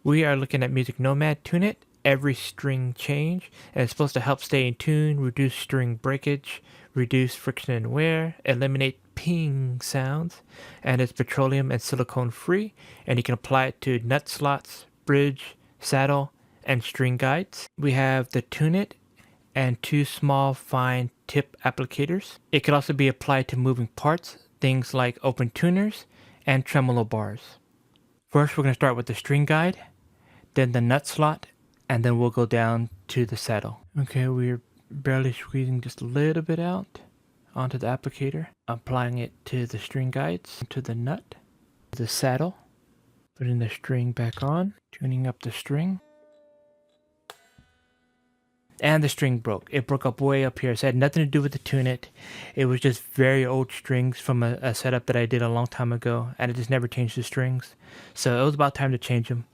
We are looking at MusicNomad Tune It, every string change, and it's supposed to help stay in tune, reduce string breakage, reduce friction and wear, eliminate ping sounds, and it's petroleum and silicone free, and you can apply it to nut slots, bridge, saddle, and string guides. We have the Tune It and two small fine tip applicators. It could also be applied to moving parts, things like open tuners and tremolo bars. First, we're going to start with the string guide, then the nut slot, and then we'll go down to the saddle. Okay, we're barely squeezing just a little bit out onto the applicator, applying it to the string guides, to the nut, the saddle, putting the string back on, tuning up the string. And the string broke. It broke up way up here. So it had nothing to do with the Tune It. It was just very old strings from a setup that I did a long time ago, and it just never changed the strings. So it was about time to change them.